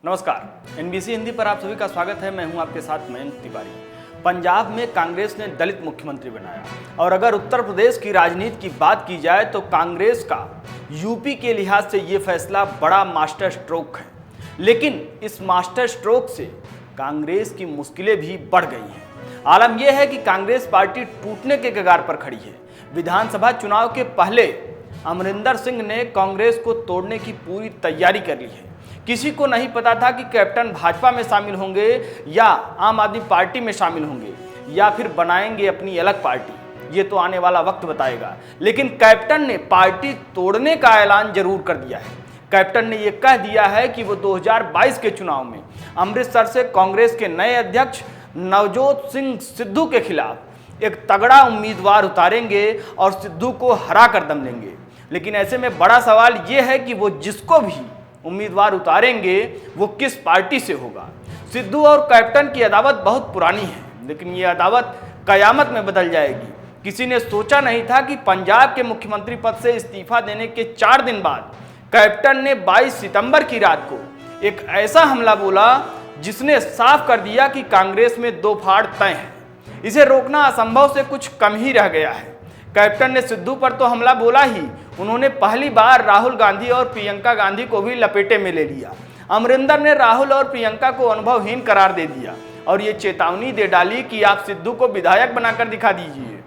नमस्कार, एनबीसी हिंदी पर आप सभी का स्वागत है। मैं हूं आपके साथ मयंक तिवारी। पंजाब में कांग्रेस ने दलित मुख्यमंत्री बनाया और अगर उत्तर प्रदेश की राजनीति की बात की जाए तो कांग्रेस का यूपी के लिहाज से ये फैसला बड़ा मास्टर स्ट्रोक है। लेकिन इस मास्टर स्ट्रोक से कांग्रेस की मुश्किलें भी बढ़ गई हैं। आलम यह है कि कांग्रेस पार्टी टूटने के कगार पर खड़ी है। विधानसभा चुनाव के पहले अमरिंदर सिंह ने कांग्रेस को तोड़ने की पूरी तैयारी कर ली है। किसी को नहीं पता था कि कैप्टन भाजपा में शामिल होंगे या आम आदमी पार्टी में शामिल होंगे या फिर बनाएंगे अपनी अलग पार्टी। ये तो आने वाला वक्त बताएगा। लेकिन कैप्टन ने पार्टी तोड़ने का ऐलान जरूर कर दिया है। कैप्टन ने यह कह दिया है कि वो 2022 के चुनाव में अमृतसर से कांग्रेस के नए अध्यक्ष नवजोत सिंह सिद्धू के खिलाफ एक तगड़ा उम्मीदवार उतारेंगे और सिद्धू को हरा कर दम लेंगे। लेकिन ऐसे में बड़ा सवाल यह है कि वो जिसको भी उम्मीदवार उतारेंगे वो किस पार्टी से होगा। सिद्धू और कैप्टन की अदावत बहुत पुरानी है, लेकिन ये अदावत कयामत में बदल जाएगी। किसी ने सोचा नहीं था कि पंजाब के मुख्यमंत्री पद से इस्तीफा देने के 4 दिन बाद कैप्टन ने 22 सितंबर की रात को एक ऐसा हमला बोला जिसने साफ कर दिया कि कांग्रेस में दो फाड़ तय है। इसे रोकना असंभव से कुछ कम ही रह गया है। कैप्टन ने सिद्धू पर तो हमला बोला ही, उन्होंने पहली बार राहुल गांधी और प्रियंका गांधी को भी लपेटे में ले लिया। अमरिंदर ने राहुल और प्रियंका को अनुभवहीन करार दे दिया और ये चेतावनी दे डाली कि आप सिद्धू को विधायक बनाकर दिखा दीजिए,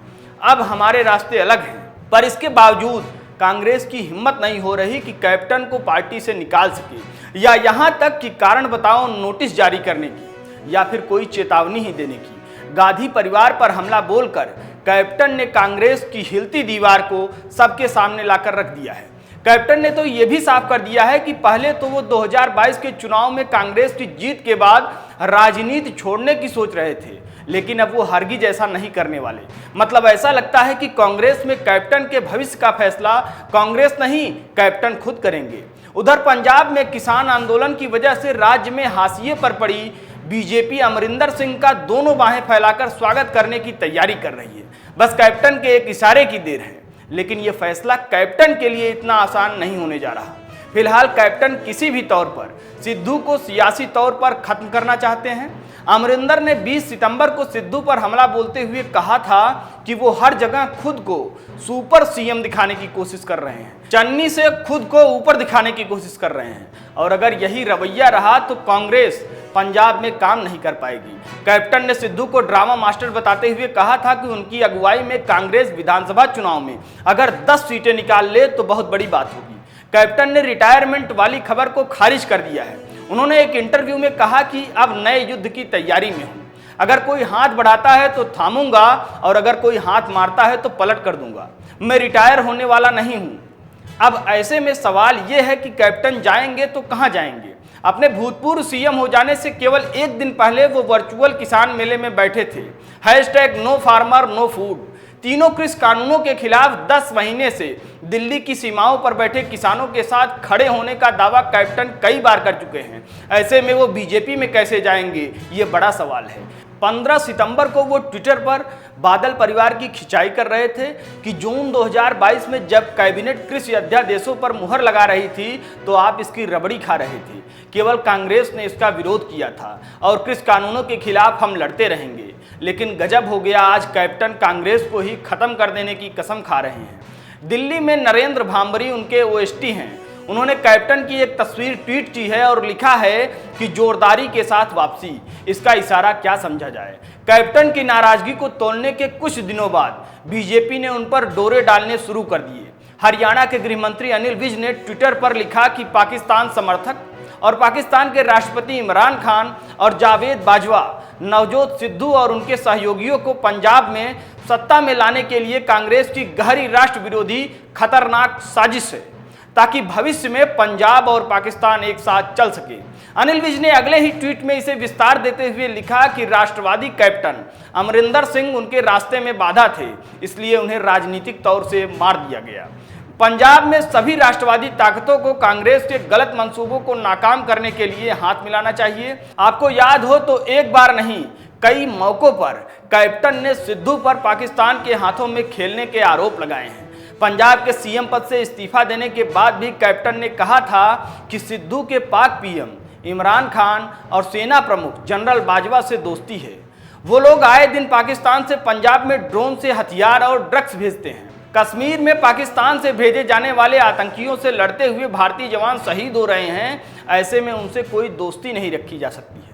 अब हमारे रास्ते अलग हैं। पर इसके बावजूद कांग्रेस की हिम्मत नहीं हो रही कि कैप्टन को पार्टी से निकाल सके या यहाँ तक कि कारण बताओ नोटिस जारी करने की या फिर कोई चेतावनी ही देने की। गांधी परिवार पर हमला बोलकर कैप्टन ने कांग्रेस की हिलती दीवार को सबके सामने लाकर रख दिया है। कैप्टन ने तो यह भी साफ कर दिया है कि पहले तो वो 2022 के चुनाव में कांग्रेस की जीत के बाद राजनीति छोड़ने की सोच रहे थे, लेकिन अब वो हरगिज ऐसा नहीं करने वाले। मतलब ऐसा लगता है कि कांग्रेस में कैप्टन के भविष्य का फैसला कांग्रेस नहीं, कैप्टन खुद करेंगे। उधर पंजाब में किसान आंदोलन की वजह से राज्य में हाशिए पर पड़ी बीजेपी अमरिंदर सिंह का दोनों बाहें फैलाकर स्वागत करने की तैयारी कर रही है। बस कैप्टन के एक इशारे की देर है। लेकिन यह फैसला कैप्टन के लिए इतना आसान नहीं होने जा रहा। फिलहाल कैप्टन किसी भी तौर पर सिद्धू को सियासी तौर पर खत्म करना चाहते हैं। अमरिंदर ने 20 सितंबर को सिद्धू पर हमला बोलते हुए कहा था कि वो हर जगह खुद को सुपर सीएम दिखाने की कोशिश कर रहे हैं, चन्नी से खुद को ऊपर दिखाने की कोशिश कर रहे हैं। और अगर यही रवैया रहा तो कांग्रेस पंजाब में काम नहीं कर पाएगी। कैप्टन ने सिद्धू को ड्रामा मास्टर बताते हुए कहा था कि उनकी अगुवाई में कांग्रेस विधानसभा चुनाव में अगर 10 सीटें निकाल ले तो बहुत बड़ी बात होगी। कैप्टन ने रिटायरमेंट वाली खबर को खारिज कर दिया है। उन्होंने एक इंटरव्यू में कहा कि अब नए युद्ध की तैयारी में हूं, अगर कोई हाथ बढ़ाता है तो थामूंगा और अगर कोई हाथ मारता है तो पलट कर दूंगा। मैं रिटायर होने वाला नहीं हूं। अब ऐसे में सवाल यह है कि कैप्टन जाएंगे तो कहां जाएंगे। अपने भूतपूर्व सीएम हो जाने से केवल एक दिन पहले वो वर्चुअल किसान मेले में बैठे थे। #No farmer no food. तीनों कृषि कानूनों के खिलाफ 10 महीने से दिल्ली की सीमाओं पर बैठे किसानों के साथ खड़े होने का दावा कैप्टन कई बार कर चुके हैं। ऐसे में वो बीजेपी में कैसे जाएंगे, ये बड़ा सवाल है। 15 सितंबर को वो ट्विटर पर बादल परिवार की खिंचाई कर रहे थे कि जून 2022 में जब कैबिनेट कृषि अध्यादेशों पर मुहर लगा रही थी तो आप इसकी रबड़ी खा रहे थे। केवल कांग्रेस ने इसका विरोध किया था और कृषि कानूनों के खिलाफ हम लड़ते रहेंगे। लेकिन गजब हो गया, आज कैप्टन कांग्रेस को ही खत्म कर देने की कसम खा रहे हैं। दिल्ली में नरेंद्र भांबरी उनके ओएसटी हैं। उन्होंने कैप्टन की एक तस्वीर ट्वीट की है और लिखा है कि जोरदारी के साथ वापसी। इसका इशारा क्या समझा जाए। कैप्टन की नाराजगी को तोड़ने के कुछ दिनों बाद बीजेपी ने उन पर डोरे डालने शुरू कर दिए। हरियाणा के गृह मंत्री अनिल विज ने ट्विटर पर लिखा कि पाकिस्तान समर्थक और पाकिस्तान के राष्ट्रपति इमरान खान और जावेद बाजवा नवजोत सिद्धू और उनके सहयोगियों को पंजाब में सत्ता में लाने के लिए कांग्रेस की गहरी राष्ट्र विरोधी खतरनाक साजिश है, ताकि भविष्य में पंजाब और पाकिस्तान एक साथ चल सके। अनिल विज ने अगले ही ट्वीट में इसे विस्तार देते हुए लिखा कि राष्ट्रवादी कैप्टन अमरिंदर सिंह उनके रास्ते में बाधा थे, इसलिए उन्हें राजनीतिक तौर से मार दिया गया। पंजाब में सभी राष्ट्रवादी ताकतों को कांग्रेस के गलत मंसूबों को नाकाम करने के लिए हाथ मिलाना चाहिए। आपको याद हो तो एक बार नहीं, कई मौकों पर कैप्टन ने सिद्धू पर पाकिस्तान के हाथों में खेलने के आरोप लगाए हैं। पंजाब के सीएम पद से इस्तीफा देने के बाद भी कैप्टन ने कहा था कि सिद्धू के पाक पीएम इमरान खान और सेना प्रमुख जनरल बाजवा से दोस्ती है। वो लोग आए दिन पाकिस्तान से पंजाब में ड्रोन से हथियार और ड्रग्स भेजते हैं। कश्मीर में पाकिस्तान से भेजे जाने वाले आतंकियों से लड़ते हुए भारतीय जवान शहीद हो रहे हैं। ऐसे में उनसे कोई दोस्ती नहीं रखी जा सकती है।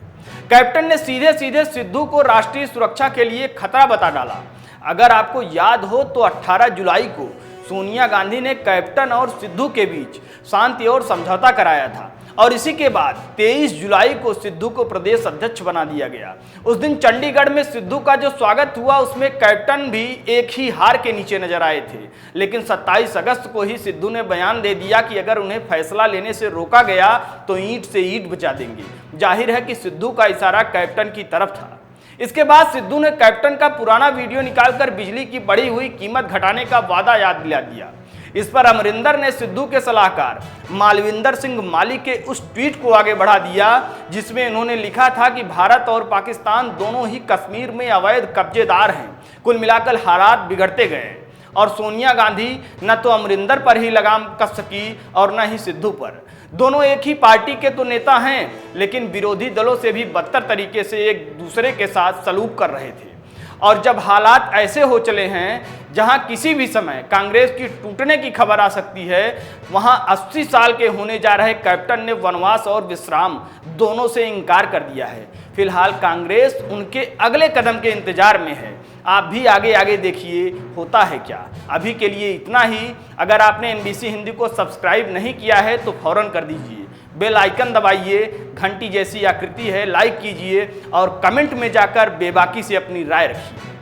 कैप्टन ने सीधे सीधे सिद्धू को राष्ट्रीय सुरक्षा के लिए खतरा बता डाला। अगर आपको याद हो तो 18 जुलाई को सोनिया गांधी ने कैप्टन और सिद्धू के बीच शांति और समझौता कराया था और इसी के बाद 23 जुलाई को सिद्धू को प्रदेश अध्यक्ष बना दिया गया। उस दिन चंडीगढ़ में सिद्धू का जो स्वागत हुआ उसमें कैप्टन भी एक ही हार के नीचे नजर आए थे। लेकिन 27 अगस्त को ही सिद्धू ने बयान दे दिया कि अगर उन्हें फैसला लेने से रोका गया तो ईंट से ईंट बचा देंगे। जाहिर है कि सिद्धू का इशारा कैप्टन की तरफ था। इसके बाद सिद्धू ने कैप्टन का पुराना वीडियो निकालकर बिजली की बढ़ी हुई कीमत घटाने का वादा याद दिला दिया। इस पर अमरिंदर ने सिद्धू के सलाहकार मालविंदर सिंह माली के उस ट्वीट को आगे बढ़ा दिया जिसमें उन्होंने लिखा था कि भारत और पाकिस्तान दोनों ही कश्मीर में अवैध कब्जेदार हैं। कुल मिलाकर हालात बिगड़ते गए और सोनिया गांधी न तो अमरिंदर पर ही लगाम कस सकी और न ही सिद्धू पर। दोनों एक ही पार्टी के तो नेता हैं लेकिन विरोधी दलों से भी बदतर तरीके से एक दूसरे के साथ सलूक कर रहे थे। और जब हालात ऐसे हो चले हैं जहां किसी भी समय कांग्रेस की टूटने की खबर आ सकती है, वहां 80 साल के होने जा रहे कैप्टन ने वनवास और विश्राम दोनों से इनकार कर दिया है। फिलहाल कांग्रेस उनके अगले कदम के इंतजार में है। आप भी आगे आगे देखिए होता है क्या। अभी के लिए इतना ही। अगर आपने NBC हिंदी को सब्सक्राइब नहीं किया है तो फौरन कर दीजिए। बेल आइकन दबाइए, घंटी जैसी आकृति है, लाइक कीजिए और कमेंट में जाकर बेबाकी से अपनी राय रखिए।